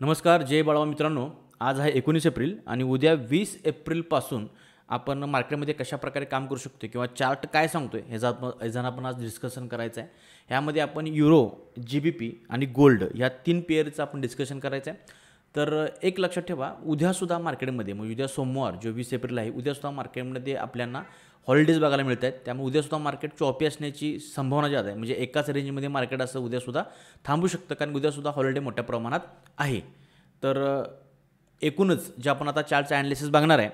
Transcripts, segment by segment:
नमस्कार जय बाळावा मित्रांनो. आज आहे 19 एप्रिल आणि उद्या 20 एप्रिलपासून आपण मार्केटमध्ये कशाप्रकारे काम करू शकतो किंवा चार्ट काय सांगतो आहे ह्याचं आपण आज डिस्कशन करायचं आहे. ह्यामध्ये आपण युरो, GBP आणि गोल्ड ह्या 3 पेअरचं आपण डिस्कशन करायचं आहे. तर एक लक्षात ठेवा, उद्यासुद्धा मार्केटमध्ये म्हणजे उद्या सोमवार जो 20 एप्रिल आहे, उद्यासुद्धा मार्केटमध्ये आपल्याला हॉलिडेज बघायला मिळत आहेत. त्यामुळे उद्यासुद्धा मार्केट चॉपी असण्याची संभावना जास्त आहे. म्हणजे एकाच रेंजमध्ये मार्केट असं उद्यासुद्धा थांबू शकतं, कारण उद्यासुद्धा हॉलिडे मोठ्या प्रमाणात आहे. तर एकूणच जे आपण आता चार्टचं ॲनालिसिस बघणार आहे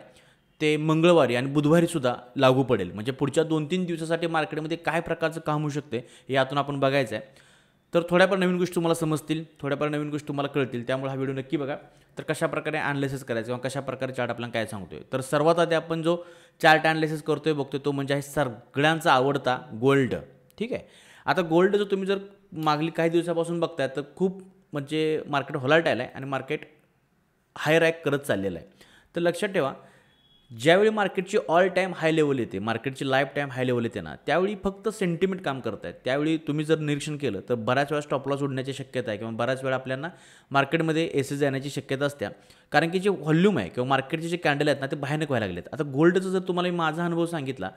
ते मंगळवारी आणि बुधवारीसुद्धा लागू पडेल. म्हणजे पुढच्या 2-3 दिवसासाठी मार्केटमध्ये काय प्रकारचं काम होऊ शकते हे यातून आपण बघायचं आहे. तर थोड्याफार नवीन गोष्टी तुम्हाला समजतील, थोड्याफार नवीन गोष्टी तुम्हाला कळतील. त्यामुळे हा व्हिडिओ नक्की बघा. तर कशाप्रकारे ॲनालिसिस करायचं किंवा कशाप्रकारे चार्ट आपल्याला काय सांगतो आहे. तर सर्वात आधी आपण जो चार्ट ॲनालिसिस करतोय बघतोय तो म्हणजे आहे सगळ्यांचा आवडता गोल्ड. ठीक आहे. आता गोल्ड जर तुम्ही मागली काही दिवसापासून बघताय तर खूप म्हणजे मार्केट व्हॉलाटाईल आहे आणि मार्केट हाय रॅक करत चाललेलं आहे. तर लक्षात ठेवा, ज्यावेळी मार्केटची ऑल टाईम हाय लेवल येते, मार्केटची लाईफ टाईम हाय लेवल येते ना, त्यावेळी फक्त सेंटिमेंट काम करत आहेत. त्यावेळी तुम्ही जर निरीक्षण केलं तर बऱ्याच वेळा स्टॉप लॉस उडण्याची शक्यता आहे किंवा बऱ्याच वेळा आपल्याला मार्केटमध्ये एसेस जाण्याची शक्यता असते. कारण की जे व्हॉल्यूम आहे किंवा मार्केटचे जे कॅन्डल आहेत ना ते भयानक व्हायला लागलेत. आता गोल्डचं जर तुम्हाला माझा अनुभव सांगितला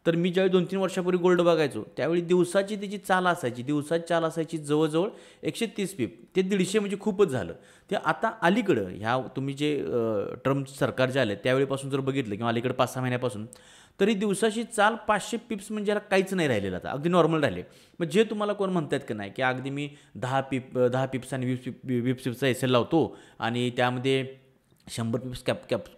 तर मी ज्यावेळी 2-3 वर्षापूर्वी गोल्ड बघायचो त्यावेळी दिवसाची त्याची चाल असायची जवळजवळ 130 पीप ते 150 म्हणजे खूपच झालं. ते आता अलीकडं ह्या तुम्ही जे ट्रम्प सरकार जे आले त्यावेळीपासून जर बघितलं किंवा अलीकडे 5-6 महिन्यापासून तरी दिवसाची चाल 500 पिप्स म्हणजे याला काहीच नाही राहिलेलं, आता अगदी नॉर्मल राहिले. मग जे तुम्हाला कोण म्हणतात की नाही की अगदी मी 10 पिप्स आणि 20 पिप्सचा एस एल लावतो आणि त्यामध्ये 100 पिप्स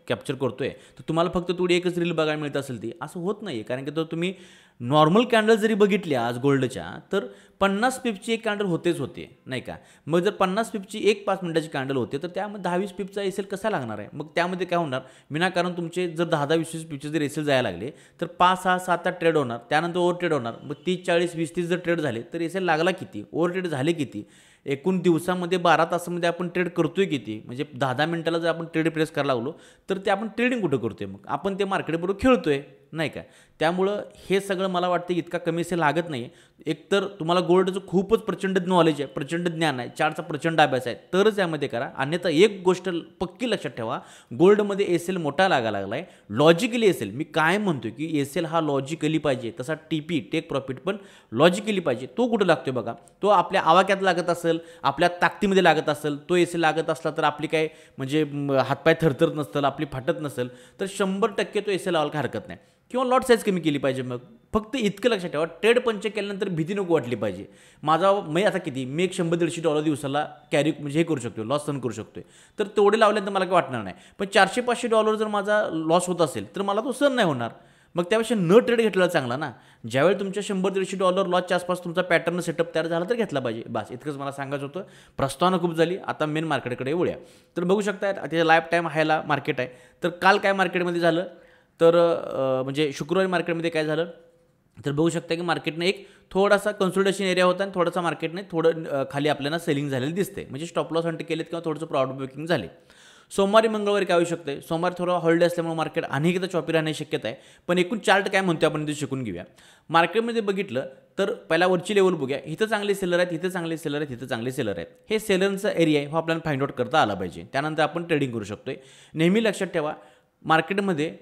कॅप्चर करतोय, तर तुम्हाला फक्त थोडी एकच रील बघायला मिळत असेल ती. असं होत नाही आहे. कारण की जर तुम्ही नॉर्मल कॅन्डल जरी बघितली आज गोल्डच्या तर 50 पिपची एक कॅन्डल होते नाही का. मग जर 50 पिपची एक 5 मिनिटाची कॅन्डल होते तर त्यामध्ये 10-20 पिपचा एसेल कसा लागणार आहे. मग त्यामध्ये काय होणार, विनाकारण तुमचे जर 10-20 पिपचे जर एसेल जायला लागले तर 5-6-7-8 ट्रेड होणार, त्यानंतर ओव्हर ट्रेड होणार. मग 30-40 20-30 जर ट्रेड झाले तर एसेल लागला किती, ओव्हर ट्रेड झाले किती, एकूण दिवसामध्ये 12 तासामध्ये आपण ट्रेड करतोय किती, म्हणजे 10-10 मिनिटाला जर आपण ट्रेड प्रेस करायला लागलो तर ते आपण ट्रेडिंग कुठं करतोय, मग आपण ते मार्केटबरोबर खेळतोय नाही का. त्यामुळं हे सगळं मला वाटतं इतका कमी असे लागत नाही. एकतर तुम्हाला गोल्डचं खूपच प्रचंड नॉलेज आहे, प्रचंड ज्ञान आहे, चार्टचा प्रचंड अभ्यास आहे तरच यामध्ये करा. अन्यथा एक गोष्ट पक्की लक्षात ठेवा, गोल्डमध्ये एसेल मोठा लागायला लागला आहे. लॉजिकली एसेल, मी काय म्हणतो की एसेल हा लॉजिकली पाहिजे, तसा TP टेक प्रॉफिट पण लॉजिकली पाहिजे. तो कुठं लागतोय बघा, तो आपल्या आवाक्यात लागत असेल, आपल्या ताकदीमध्ये लागत असेल, तो एसेल लागत असला तर आपली काय म्हणजे हातपाय थरथरत नसतील, आपली फाटत नसेल तर 100% तो एसेल लावायला हरकत नाही. किंवा लॉट साईज कमी केली पाहिजे. मग फक्त इतकं लक्षात ठेवा, ट्रेड पंच केल्यानंतर भीती नको वाटली पाहिजे. मी आता किती मी एक $100-150 दिवसाला कॅरी म्हणजे हे करू शकतो, लॉस सहन करू शकतोय, तर तेवढे लावल्यानंतर मला काय वाटणार नाही. पण $400-500 जर माझा लॉस होत असेल तर मला तो सहन नाही होणार. मग त्यापेक्षा न ट्रेड घेतलेला चांगला ना. ज्यावेळी तुमच्या $100-150 लॉसच्या आसपास तुमचा पॅटर्न सेटअप तयार झाला तर घेतला पाहिजे. बस इतकंच मला सांगायचं होतं. प्रस्तावना खूप झाली, आता मेन मार्केटकडे वळूया. तर बघू शकता त्याच्या लाईफ टाईम हायला मार्केट आहे. तर काल काय मार्केटमध्ये झालं तर म्हणजे शुक्रवारी मार्केटमध्ये काय झालं तर बघू शकता की मार्केटने एक थोडासा कन्सोलिडेशन एरिया होता आणि थोडासा मार्केटने थोडं खाली आपल्याला सेलिंग झालेलं दिसते, म्हणजे स्टॉप लॉस हंट केलेत किंवा थोडंसं प्रॉफिट बुकिंग झाले. सोमवारी मंगळवारी काय होऊ शकते, सोमवारी थोडं हॉलिडे असल्यामुळे मार्केट अनेकदा चॉपी राहण्याची शक्यता आहे. पण एकूण चार्ट काय म्हणतो आपण ते शिकून घेऊया. मार्केटमध्ये बघितलं तर पहिला वरची लेवल बघूया, इथं चांगले सेलर आहेत, इथं चांगले सेलर आहेत, इथं चांगले सेलर आहेत. हे सेलरचा एरिया आहे, हो आपल्याला फाइंड आउट करता आला पाहिजे. त्यानंतर आपण ट्रेडिंग करू शकतोय. नेहमी लक्षात ठेवा, मार्केटमध्ये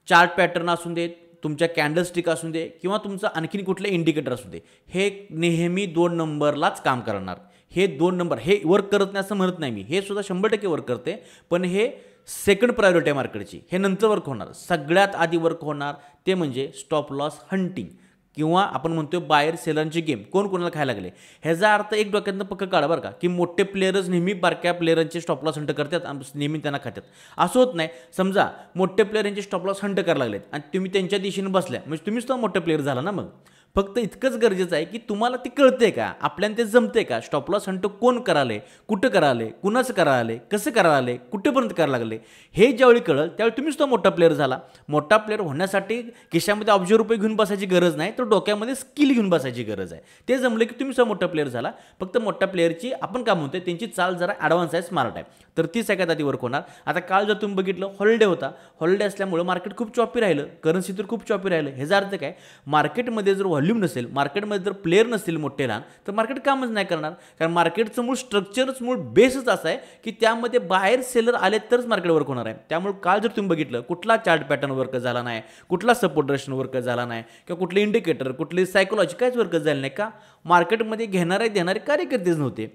चार्ट पॅटर्न असून देत, तुमच्या कॅन्डलस्टिक असून दे किंवा तुमचं आणखीन कुठलं इंडिकेटर असू दे, हे नेहमी 2 नंबरलाच काम करणार. हे 2 नंबर हे वर्क करत नाही असं म्हणत नाही मी, हे सुद्धा 100% वर्क करते. पण हे सेकंड प्रायोरिटी आहे मार्केटची, हे नंतर वर्क होणार. सगळ्यात आधी वर्क होणार ते म्हणजे स्टॉप लॉस हंटिंग किंवा आपण म्हणतोय बायर सेलरची गेम, कोण कोणाला खायला लागले. ह्याचा अर्थ एक डोक्यातनं पक्क काढा बरं का, की मोठे प्लेयर्स नेहमी बारक्या प्लेयरांचे स्टॉप लॉस हंट करतात, नेहमी त्यांना खातात. असं होत नाही. समजा मोठे प्लेयर यांचे स्टॉप लॉस हंट करायला लागलेत आणि तुम्ही त्यांच्या दिशेने बसल्या, म्हणजे तुम्हीच तो मोठा प्लेयर झाला ना. मग फक्त इतकंच गरजेचं आहे की तुम्हाला ते कळते का, आपल्याला ते जमते का, स्टॉप लॉस हंट कोण कराले, कुठं कराले, कुणाचं कराले, कसं कराले, कुठेपर्यंत करायला लागले, हे ज्यावेळी कळलं त्यावेळी तुम्हीच तो मोठा प्लेयर झाला. मोठा प्लेयर होण्यासाठी खिशामध्ये अब्ज रुपये घेऊन बसायची गरज नाही, तर डोक्यामध्ये स्किल घेऊन बसायची गरज आहे. ते जमलं की तुम्ही मोठा प्लेयर झाला. फक्त मोठ्या प्लेयरची आपण काय म्हणतोय त्यांची चाल जरा ॲडव्हान्स आहे, स्मार्ट आहे, तर ती सगळ्यात आधी वर्क होणार. आता काल जर तुम्ही बघितलं हॉलिडे होता, हॉलिडे असल्यामुळे मार्केट खूप चॉपी राहिलं, करन्सी तर खूप चॉपी राहिलं. ह्याचा अर्थ काय, मार्केटमध्ये जर व्हॉल्यूम नसेल, मार्केटमध्ये जर प्लेयर नसतील मोठे लहान, तर मार्केट कामच नाही करणार. कारण मार्केटचं मूळ स्ट्रक्चरच, मूळ बेसच असा आहे की त्यामध्ये बाहेर सेलर आले तरच मार्केट वर्क होणार आहे. त्यामुळे काल जर तुम्ही बघितलं कुठला चार्ट पॅटर्न वर्क झाला नाही, कुठला सपोर्ट रेशन वर्क झाला नाही, किंवा कुठले इंडिकेटर, कुठली सायकोलॉजी काहीच वर्क झालं नाही का, मार्केटमध्ये घेणारे देणारे कार्यकर्तेच नव्हते.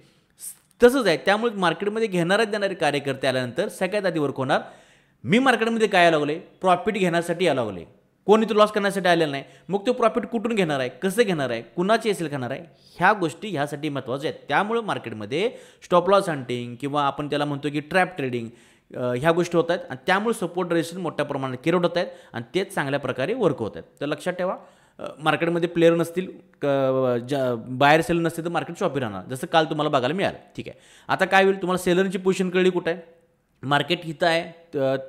तसंच आहे. त्यामुळे मार्केटमध्ये घेणारे देणारे कार्यकर्ते आल्यानंतर सगळ्यात आधी वर्क होणार. मी मार्केटमध्ये काय यायला लागले, प्रॉफिट घेण्यासाठी यायला लागले, कोणी तो लॉस करण्यासाठी आलेला नाही. मग तो प्रॉफिट कुठून घेणार आहे, कसं घेणार आहे, कुणाची एसेल घेणार आहे, ह्या गोष्टी ह्यासाठी महत्त्वाच्या आहेत. त्यामुळे मार्केटमध्ये स्टॉप लॉस हंटिंग किंवा आपण त्याला म्हणतो की ट्रॅप ट्रेडिंग ह्या गोष्टी होत आहेत आणि त्यामुळे सपोर्ट रेजिस्टन्स मोठ्या प्रमाणात क्रिएट होत आहेत आणि तेच चांगल्या प्रकारे वर्क होत आहेत. तर लक्षात ठेवा, मार्केटमध्ये प्लेयर नसतील, बाहेर सेलर नसतील तर मार्केट शॉपी राहणार, जसं काल तुम्हाला बघायला मिळालं. ठीक आहे. आता काय होईल, तुम्हाला सेलरची पोझिशन कळली कुठं आहे, मार्केट इथं आहे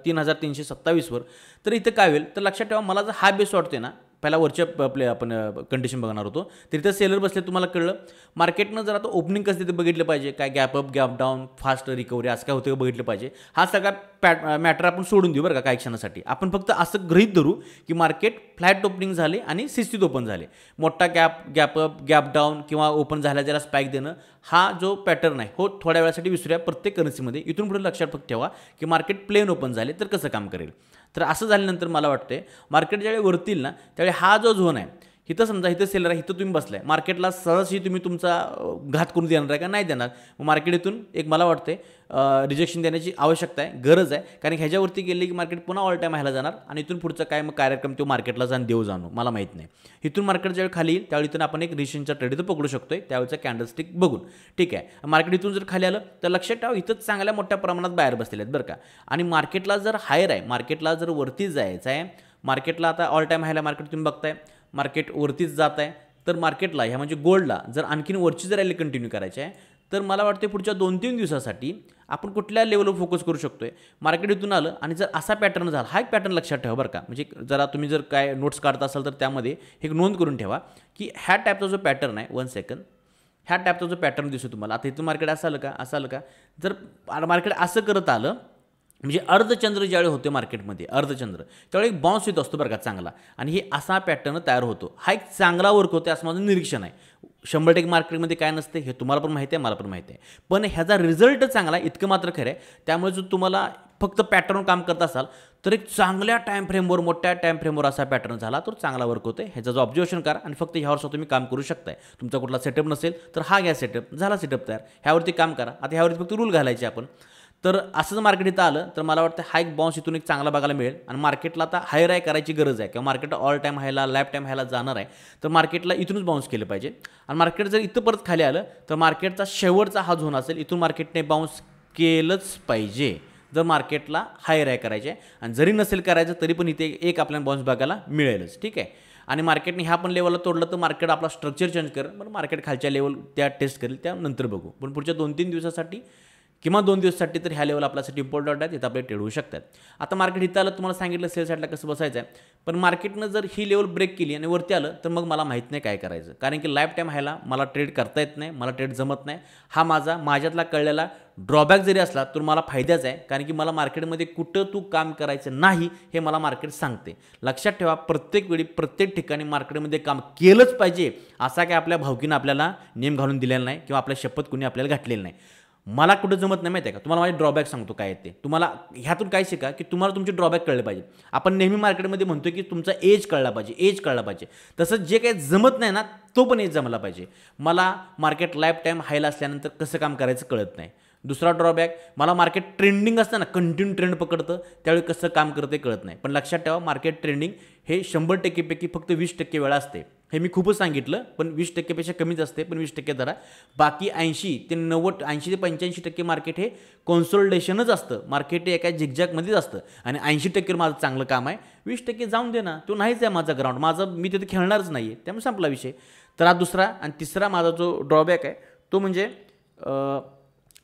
3327 तर इथं काय होईल, तर लक्षात ठेवा, मला जर हा बेस वाटते ना, पहिला वरच्या आपण कंडिशन बघणार होतो, तर इथं सेलर बसले, तुम्हाला कळलं. मार्केटनं जर आता ओपनिंग कसं ते बघितलं पाहिजे, काय gap up gap down, fast recovery असं काय होतं बघितलं पाहिजे. हा सगळा मॅटर आपण सोडून देऊ बरं का काही क्षणासाठी. आपण फक्त असं गृहीत धरू की मार्केट फ्लॅट ओपनिंग झाले आणि शिस्तीत ओपन झाले. मोठा गॅप अप गॅप डाऊन किंवा ओपन झाल्या ज्याला स्पाईक देणं, हा जो पॅटर्न आहे हो थोड्या वेळासाठी विसरूया प्रत्येक करन्सीमध्ये. इथून पुढे लक्षात फक्त ठेवा की मार्केट प्लेन ओपन झाले तर कसं काम करेल. तर असं झाल्यानंतर मला वाटते मार्केट ज्यावेळी वरतील ना, त्यावेळी हा जो झोन आहे, इथं समजा इथं सेलर आहे, इथं तुम्ही बसलाय, मार्केटला सहजही तुम्ही तुमचा घात करून देणार आहे का नाही देणार. मार्केट इथून एक मला वाटते रिजेक्शन देण्याची आवश्यकता आहे, गरज आहे. कारण ह्याच्यावरती गेले की मार्केट पुन्हा ऑल टाईम ह्याला जाणार आणि इथून पुढचा काय मग कार्यक्रम तो मार्केटला जाणू मला माहीत नाही. इथून मार्केट ज्यावेळी खाली येईल त्यावेळी इथून आपण एक रिजेक्शनचा ट्रेड इथं पकडू शकतोय, त्यावेळेचा कॅन्डलस्टिक बघून. ठीक आहे. मार्केट इथून जर खाली आलं तर लक्षात ठेवा इथंच चांगल्या मोठ्या प्रमाणात बाहेर बसलेले आहेत बरं का. आणि मार्केटला जर हायर आहे, मार्केटला जर वरती जायचं आहे, मार्केटला आता ऑल टाईम हायला मार्केट तुम्ही बघताय, मार्केट वरतीच जात आहे, तर मार्केटला ह्या म्हणजे गोल्डला जर आणखीन वरची जर रॅली कंटिन्यू करायची आहे, तर मला वाटते पुढच्या 2-3 दिवसासाठी आपण कुठल्या लेवलवर फोकस करू शकतोय. मार्केट इथून आलं आणि जर असा पॅटर्न झाला, हा एक पॅटर्न लक्षात ठेवा बरं का. म्हणजे जरा तुम्ही जर काय नोट्स काढता असाल तर त्यामध्ये एक नोंद करून ठेवा की ह्या टाईपचा जो पॅटर्न आहे, 1 सेकंड, ह्या टाईपचा जो पॅटर्न दिसतो तुम्हाला, आता इथून मार्केट असं आलं का, जर मार्केट असं करत आलं म्हणजे अर्धचंद्र ज्यावेळी होते मार्केटमध्ये, अर्धचंद्र त्यावेळी एक बाउन्स येत असतो बरं का चांगला, आणि हे असा पॅटर्न तयार होतो. हा एक चांगला वर्क होतो असं माझं निरीक्षण आहे. 100% मार्केटमध्ये काय नसते हे तुम्हाला पण माहिती आहे, मला पण माहिती आहे, पण ह्याचा रिझल्ट चांगला आहे इतकं मात्र खरं आहे. त्यामुळे जर तुम्हाला फक्त पॅटर्न काम करत असाल तर एक चांगल्या टाईम फ्रेमवर, मोठ्या टाईम फ्रेमवर असा पॅटर्न झाला तर चांगला वर्क होतो. ह्याचा जो ऑब्झर्वेशन करा आणि फक्त ह्यावर तुम्ही काम करू शकताय. तुमचा कुठला सेटअप नसेल तर हा घ्या सेटअप, झाला सेटअप तयार, ह्यावरती काम करा. आता ह्यावरती फक्त रूल घालायचे आपण. तर असं जर मार्केट इथं आलं तर मला वाटतं हा एक बाउन्स इथून एक चांगला बघायला मिळेल आणि मार्केटला आता हायर हाय करायची गरज आहे किंवा मार्केट ऑल टाईम हायला, लाईफ टाईम हायला जाणार आहे, तर मार्केटला इथूनच बाउन्स केलं पाहिजे. आणि मार्केट जर इथं परत खाली आलं तर मार्केटचा शेवटचा हा झोन असेल, इथून मार्केटने बाउन्स केलंच पाहिजे जर मार्केटला हायर हाय करायचे. आणि जरी नसेल करायचं तरी पण इथे एक आपल्याला बाउन्स बघायला मिळेलच. ठीक आहे. आणि मार्केटने ह्या पण लेवलला तोडलं तर मार्केट आपला स्ट्रक्चर चेंज करेल, मग मार्केट खालच्या लेवल त्या टेस्ट करेल, त्यानंतर बघू. पण पुढच्या 2-3 दिवसासाठी किंवा 2 दिवसासाठी तर ह्या लेवल आपल्यासाठी इम्पॉर्टंट आहेत, इथं आपले ट्रेड होऊ शकतात. आता मार्केट इथं आलं, तुम्हाला सांगितलं सेल साईडला कसं बसायचं आहे, पण मार्केटनं जर ही लेवल ब्रेक केली आणि वरती आलं तर मग मला माहीत नाही काय करायचं. कारण की लाईफ टाईम हायला मला ट्रेड करता येत नाही, मला ट्रेड जमत नाही. हा माझ्यातला कळलेला ड्रॉबॅक जरी असला तर मला फायद्याच आहे, कारण की मला मार्केटमध्ये कुठं तू काम करायचं नाही हे मला मार्केट सांगते. लक्षात ठेवा, प्रत्येक वेळी प्रत्येक ठिकाणी मार्केटमध्ये काम केलंच पाहिजे असा काय आपल्या भावकीनं आपल्याला नेम घालून दिलेला नाही किंवा आपल्या शपथ कुणी आपल्याला घातलेली नाही. मला कुठं जमत नाही माहिती आहे का, तुम्हाला माझे ड्रॉबॅक सांगतो काय येते. तुम्हाला ह्यातून काय शिका की तुम्हाला तुमचे ड्रॉबॅक कळले पाहिजे. आपण नेहमी मार्केटमध्ये म्हणतो की तुमचा एज कळला पाहिजे, तसंच जे काही जमत नाही ना तो पण एज जमला पाहिजे. मला मार्केट लाईफ टाईम हायला असल्यानंतर कसं काम करायचं कळत नाही. दुसरा ड्रॉबॅक, मला मार्केट ट्रेंडिंग असतं ना, कंटिन्यू ट्रेंड पकडतं, त्यावेळी कसं काम करतं ते कळत नाही. पण लक्षात ठेवा, मार्केट ट्रेंडिंग हे 100% पैकी फक्त 20% वेळा असते. हे मी खूपच सांगितलं, पण 20% पेक्षा कमीच असते, पण 20% धरा. बाकी 80 ते 85% मार्केट हे कॉन्सोलिडेशनच असतं. मार्केट हे एका झिगझॅगमध्येच असतं आणि 80% माझं चांगलं काम आहे. 20% जाऊन दे ना, तो नाहीच आहे माझा ग्राउंड, मी तिथे खेळणारच नाही आहे, त्यामुळे संपला विषय. तर हा दुसरा. आणि तिसरा माझा जो ड्रॉबॅक आहे तो म्हणजे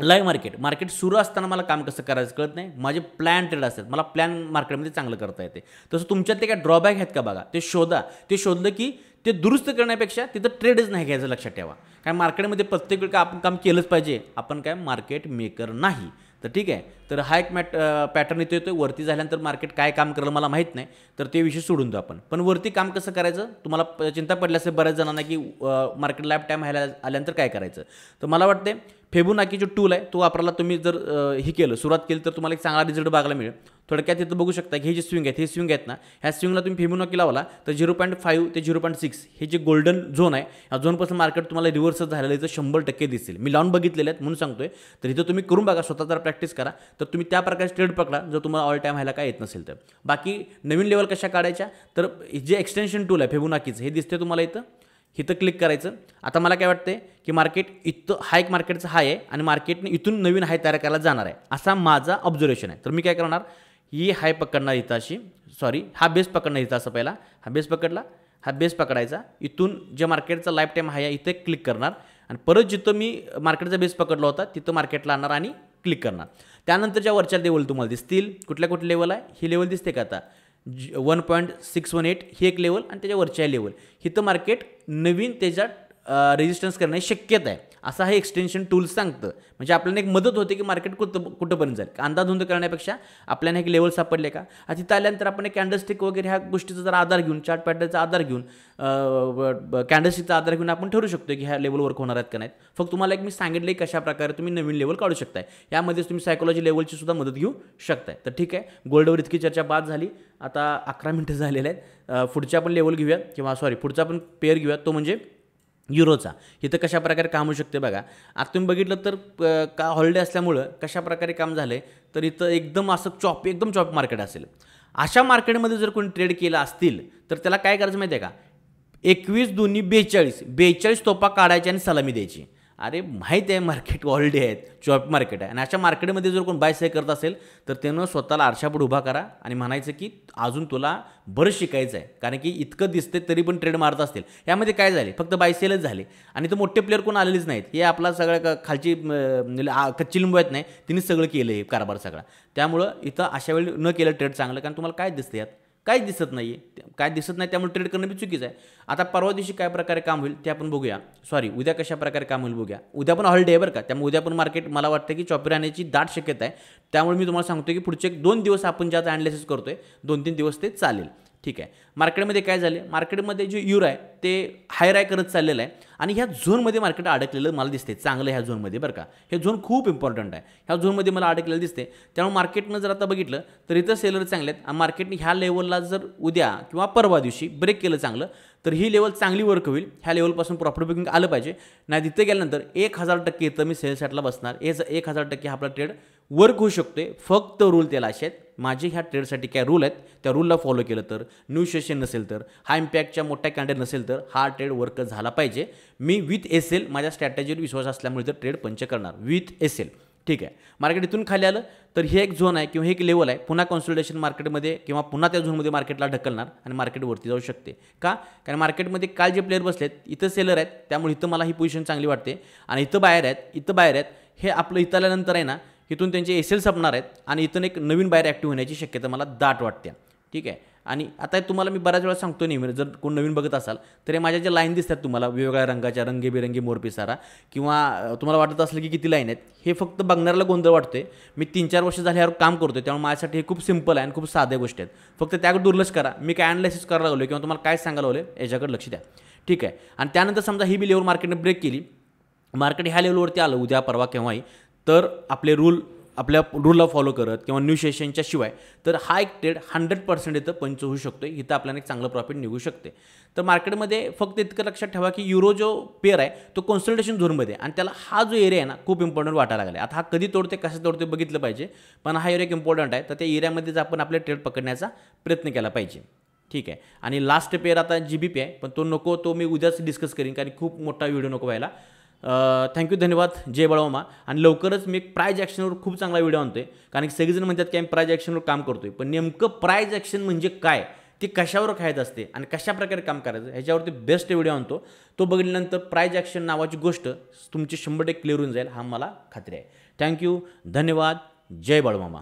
लाईव्ह मार्केट सुरू असताना मला काम कसं करायचं कळत नाही, माझे प्लॅन ट्रेड असतात, मला प्लॅन मार्केटमध्ये चांगलं करता येते. तसं तुमच्यात ते काय ड्रॉबॅक आहेत का बघा, ते शोधा. ते शोधलं की ते दुरुस्त करण्यापेक्षा तिथं ट्रेडच नाही घ्यायचं, लक्षात ठेवा. काय मार्केटमध्ये प्रत्येक वेळ का आपण काम केलंच पाहिजे, आपण काय मार्केट मेकर नाही. तर ठीक आहे, तर हा एक पॅटर्न इथे येतो. वरती झाल्यानंतर मार्केट काय काम करलं मला माहीत नाही, तर ते विषय सोडून देऊ आपण. पण वरती काम कसं करायचं, तुम्हाला चिंता पडली असेल बऱ्याच जणांना की मार्केट लाईफ टाईम आल्यानंतर काय करायचं. तर मला वाटते फेबुनाकी जो टूल आहे तो वापरायला तुम्ही जर हे केलं, सुरुवात केली, तर तुम्हाला एक चांगला रिझल्ट बघायला मिळेल. थोडक्यात इथं बघू शकता की हे जे स्विंग आहेत, हे स्विंग आहेत ना, ह्या स्विंगला तुम्ही फेबुनाकी लावला तर 0.5 ते 0.6 हे जे गोल्डन झोन आहे, ह्या झोनपासून मार्केट तुम्हाला रिव्हर्सच झालेलं इथं 100% दिसेल. मी लावून बघितलेले आहेत म्हणून सांगतोय. तर इथं तुम्ही करून बघा, स्वतः जर प्रॅक्टिस करा, तर तुम्ही त्या प्रकारचे ट्रेड पकडा जर तुम्हाला ऑल टाईम व्हायला काय येत नसेल तर. बाकी नवीन लेवल कशा काढायच्या, तर जे एक्सटेन्शन टूल आहे फेबुनाकीचं, हे दिसते तुम्हाला इथं क्लिक करायचं. आता मला काय वाटतंय की मार्केट इथं हा एक मार्केटचा हाय आहे आणि मार्केटने इथून नवीन हाय तयार करायला जाणार आहे, असा माझा ऑब्झर्वेशन आहे. तर मी काय करणार, ही हाय पकडणार इथं अशी, हा बेस पकडणार इथं असं. पहिला हा बेस पकडला, हा बेस पकडायचा, इथून जे मार्केटचा लाईफ टाईम हाय आहे इथे क्लिक करणार आणि परत जिथं मी मार्केटचा बेस पकडला होता तिथं मार्केटला आणणार आणि क्लिक करणार. त्यानंतर ज्या वरच्या लेवल तुम्हाला दिसतील, कुठल्या लेवल आहे, ही लेवल दिसते का आता 1.618 ही एक लेवल आणि त्याच्या लेवल इथं मार्केट नवीन त्याच्यात रेजिस्टन्स करण्याची शक्यता आहे, असं हे एक्सटेन्शन टूल सांगतं. म्हणजे आपल्याला एक मदत होते की मार्केट कुठंपर्यंत जाईल. अंदाधुंद करण्यापेक्षा आपल्याला एक लेवल सापडले का, तिथं आल्यानंतर आपण एक कॅन्डलस्टिक वगैरे ह्या गोष्टीचा जर आधार घेऊन, चार्ट पॅटर्नचा आधार घेऊन, कॅन्डलस्टिकचा आधार घेऊन आपण ठरू शकतो की ह्या लेवल वर्क होणार आहेत का नाहीत. फक्त तुम्हाला एक मी सांगितलं की कशा प्रकारे तुम्ही नवीन लेवल काढू शकताय. यामध्येच तुम्ही सायकोलॉजी लेवलची सुद्धा मदत घेऊ शकताय. तर ठीक आहे, गोल्डवर इतकी चर्चा बाद झाली, आता 11 मिनिटं झालेले आहेत. पुढच्या पण लेवल घेऊया, किंवा पुढचा पण पेअर घेऊया, तो म्हणजे युरोचा. इथं कशा प्रकारे काम होऊ शकते बघा. आता तुम्ही बघितलं तर का हॉलिडे असल्यामुळं कशा प्रकारे काम झालं आहे, तर इथं एकदम चॉप मार्केट असेल. अशा मार्केटमध्ये जर कोणी ट्रेड केला असतील तर त्याला काय करायचं माहिती आहे का, 21 दुनी 42 तोपा काढायची आणि सलामी द्यायची. अरे माहीत आहे मार्केट हॉलिडे आहेत, चॉप मार्केट आहे, आणि अशा मार्केटमध्ये जर कोण बाय सेल करत असेल तर त्यानं स्वतःला आरशापुढे उभा करा आणि म्हणायचं की अजून तुला बरंच शिकायचं आहे, कारण की इतकं दिसते तरी पण ट्रेड मारत असतील. यामध्ये काय झाले, फक्त बाय सेलच झाले आणि तर मोठे प्लेअर कोण आलेलेच नाहीत. हे आपला सगळ्या खालची कच्ची लिंबू आहेत नाही, तिने सगळं केलं हे कारभार सगळा. त्यामुळं इथं अशा वेळी न केलं ट्रेड चांगलं, कारण तुम्हाला काय दिसतं यात, काहीच दिसत नाही त्यामुळे ट्रेड करणं बी चुकीचं आहे. आता परवा दिवशी काय प्रकारे काम होईल ते आपण बघूया. उद्या कशा प्रकारे काम होईल बघूया. उद्या पण हॉलिडे आहे बरं का, त्यामुळे उद्या पण मार्केट मला वाटतं की चॉपी राहण्याची दाट शक्यता आहे. त्यामुळे मी तुम्हाला सांगतो की पुढचे 2 दिवस आपण ज्याचं ॲनालिसिस करतोय 2-3 दिवस ते चालेल. ठीक आहे. मार्केटमध्ये काय झाले, मार्केटमध्ये जे युरो आहे ते हायर आहे करत चाललेलं आहे आणि ह्या झोनमध्ये मार्केट अडकलेलं मला दिसते. चांगलं ह्या झोनमध्ये बरं का, हे झोन खूप इम्पॉर्टंट आहे. ह्या झोनमध्ये मला अडकलेलं दिसते. त्यामुळे मार्केटनं जर आता बघितलं तर इथं सेलर चांगले आहेत आणि मार्केटने ह्या लेवलला जर उद्या किंवा परवा दिवशी ब्रेक केलं चांगलं तर ही लेवल चांगली वर्क होईल. ह्या लेवलपासून प्रॉफिट बुकिंग आलं पाहिजे. नाही तिथे गेल्यानंतर 1000% इथं मी सेल सेटला बसणार. 1000% आपला ट्रेड वर्क होऊ शकते. फक्त रूल त्याला असे आहेत, माझे ह्या ट्रेडसाठी काय रूल आहेत त्या रूलला फॉलो केलं तर, न्यू सेशन नसेल तर, हा इम्पॅक्टच्या मोठ्या कॅन्डल नसेल तर हा ट्रेड वर्क झाला पाहिजे. मी विथ एसेल माझ्या स्ट्रॅटेजीवर विश्वास असल्यामुळे तर ट्रेड पंच करणार विथ एसेल. ठीक आहे. मार्केट इथून खाली आलं तर हे एक झोन आहे किंवा हे एक लेवल आहे, पुन्हा कॉन्सोलिडेशन मार्केटमध्ये किंवा पुन्हा त्या झोनमध्ये मार्केटला ढकलणार आणि मार्केट वरती जाऊ शकते. का, कारण मार्केटमध्ये काल जे प्लेयर बसलेत इथं सेलर आहेत, त्यामुळे इथं मला ही पोझिशन चांगली वाटते आणि इथं बाहेर आहेत. हे आपलं इथं आल्यानंतर आहे ना, इथून त्यांचे एसेल संपणार आहेत आणि इथून एक नवीन बायर ॲक्टिव्ह होण्याची शक्यता मला दाट वाटते. ठीक आहे. आणि आता तुम्हाला मी बऱ्याच वेळा सांगतो नाही, जर कोण नवीन बघत असाल तर माझ्या ज्या लाईन दिसतात तुम्हाला वेगवेगळ्या रंगाच्या, रंगीबेरंगी मोरपिसारा, किंवा तुम्हाला वाटत असलं की किती लाईन आहेत, हे फक्त बघणाऱ्याला गोंधळ वाटते. मी 3-4 वर्ष झाले यावर काम करतोय, त्यामुळे माझ्यासाठी हे खूप सिंपल आहे आणि खूप साध्या गोष्टी आहेत. फक्त त्याकडे दुर्लक्ष करा. मी काय ॲनालिसिस करायला लागलो किंवा तुम्हाला काय सांगायला लागलो याच्याकडे लक्ष द्या. ठीक आहे. आणि त्यानंतर समजा ही बी लेवल मार्केटने ब्रेक केली, मार्केट ह्या लेवलवरती आलं उद्या परवा केव्हाही, तर आपल्या रूलला फॉलो करत किंवा न्यू सेशनच्या शिवाय तर हा एक ट्रेड 100% इथं पंच होऊ शकतो. इथं आपल्याला एक चांगलं प्रॉफिट निघू शकते. तर मार्केटमध्ये फक्त इतकं लक्षात ठेवा की युरो जो पेअर आहे तो कॉन्सल्टेशन झोनमध्ये, आणि त्याला हा जो एरिया आहे ना खूप इम्पॉर्टंट वाटायला लागला. आता हा कधी तोडते कसं तोडते बघितलं पाहिजे, पण हा एरिया एक इम्पॉर्टंट आहे. तर त्या एरियामध्येच आपण आपले ट्रेड पकडण्याचा प्रयत्न केला पाहिजे. ठीक आहे. आणि लास्ट पेअर आता GBP आहे, पण तो नको, तो मी उद्याच डिस्कस करीन कारण खूप मोठा व्हिडिओ नको व्हायला. थँक्यू, धन्यवाद, जय बळामा. आणि लवकरच मी प्राइज ॲक्शनवर खूप चांगला व्हिडिओ आणतोय, कारण की सगळेजण म्हणतात की आम्ही प्राइज ॲक्शनवर काम करतोय, पण नेमकं प्राइज ॲक्शन म्हणजे काय, ती कशावर खायत असते आणि कशा प्रकारे काम करायचं ह्याच्यावरती बेस्ट व्हिडिओ आणतो. तो बघितल्यानंतर प्राइज ॲक्शन नावाची गोष्ट तुमची 100% क्लिअर होऊन जाईल, हा मला खात्री आहे. थँक्यू, धन्यवाद, जय बाळूमामा.